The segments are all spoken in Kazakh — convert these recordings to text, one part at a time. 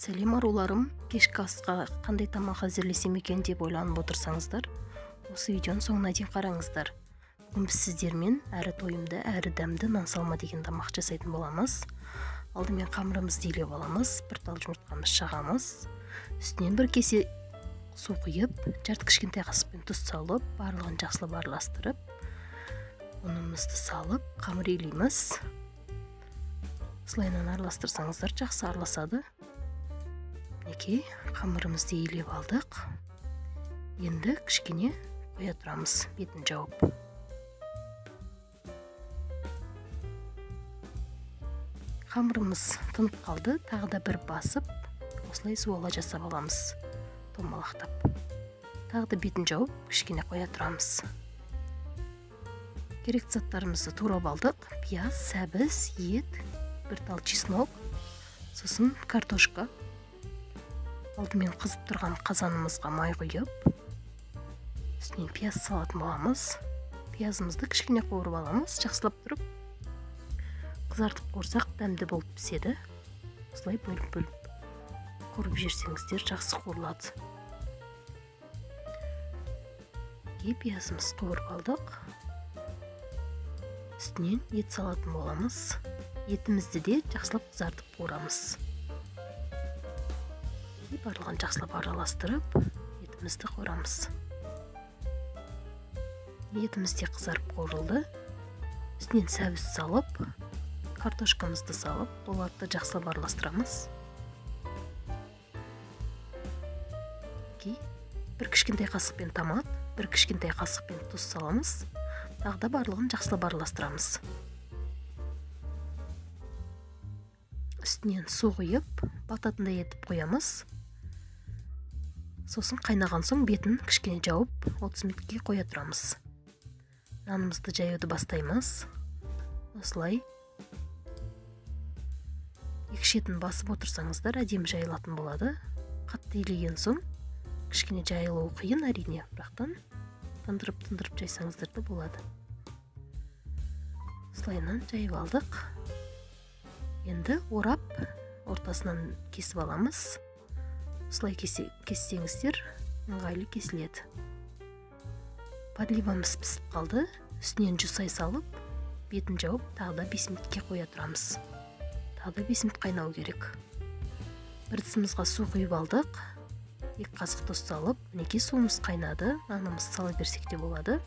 Сәлем аруларым, кешкі асқа қандай тамақ әзірлесем екен деп ойланып отырсаңыздар, осы видеоны соңына дейін қараңыздар. Бүгін біз сіздермен әрі тойымды, әрі дәмді нан салма деген тамақ жасайтын боламыз. Алдымен қамырымызды илеп аламыз, бір тал жұмыртқамызды жағамыз. Үстінен бір кесе су құйып, жарты кішкентай қасықпен тұз салып, барлығын жақсылап араластырып, ұнымызды салып, қамыр илейміз. Осылайынан араластырсаңыздар жақсы араласады. Мінекей, қамырымызды илеп алдық. Енді кішкене қоя тұрамыз, бетін жауып. Қамырымыз тынып қалды, тағы да бір басып, осылай суала жасап аламыз, томалақтап. Тағы да бетін жауып, кішкене қоя тұрамыз. Керекті заттарымызды турап алдық: пияз, сәбіз, ет, бір тал чеснок, сосын картошка. Алдымен қызып тұрған қазанымызға май құйып, үстінен пияз салатын боламыз. Пиязымызды кішкене қуырып аламыз, жақсылап тұрып. Қызартып қуырсақ дәмді болып піседі. Осылай бөліп қуырып жерсеңіздер жақсы қуырылады. Пиязымыз қуырып алдық. Үстінен ет салатын боламыз. Етімізді де жақсылап қызартып қуырамыз. Барлығын жақсылап араластырып, етімізді қуырамыз. Етіміз де қызарып қуырылды. Үстінен сәбіз салып, картошкамызды салып, оларды жақсылап араластырамыз. Бір кішкентай қасықпен томат, бір кішкентай қасықпен тұз саламыз. Тағы да барлығын жақсылап араластырамыз. Үстінен су құйып, бататындай етіп қоямыз. Сосын қайнаған соң бетін кішкене жауып, 30 минутке қоя тұрамыз. Нанымызды жаюды бастаймыз. Осылай. Екі шетін басып отырсаңыздар, әдемі жайылатын болады. Қатты илеген соң, кішкене жайылуы қиын әрине, бірақтан тындырып жайсаңыздар да болады. Осылайынан жайып алдық. Енді орап, ортасынан кесіп аламыз. Осылай кессеңіздер, ыңғайлы кесіледі. Подливамыз пісіп қалды. Үстінен жусай салып, бетін жауып, тағы да 5 минутке қоя тұрамыз. Тағы да 5 минут қайнау керек. Бір тісімізға су құйып алдық. 2 қасық тұз салып, мінекей суымыз қайнады. Нанымызды сала берсек те болады.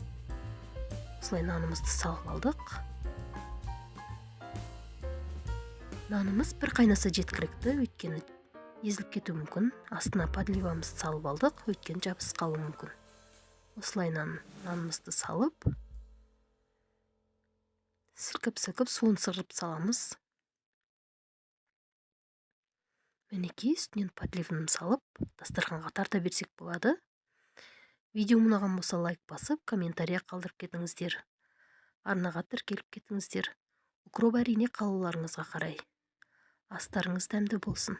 Осылай нанымызды салып алдық. Нанымыз бір қайнаса жеткілікті, өйткені езіліп кетуі мүмкін. Астына подливамызды салып алдық, өйткені жабысып қалуы мүмкін. Осылайынан нанымызды салып, сілкіп суын сығырып саламыз. Мінекей, үстінен подливын салып, дастарханға тарта берсек болады. Видео ұнаған болса лайк басып, комментария қалдырып кетіңіздер. Арнаға тіркеліп кетіңіздер. Укроп әрине қалауларыңызға қарай. Астарыңыз дәмді болсын.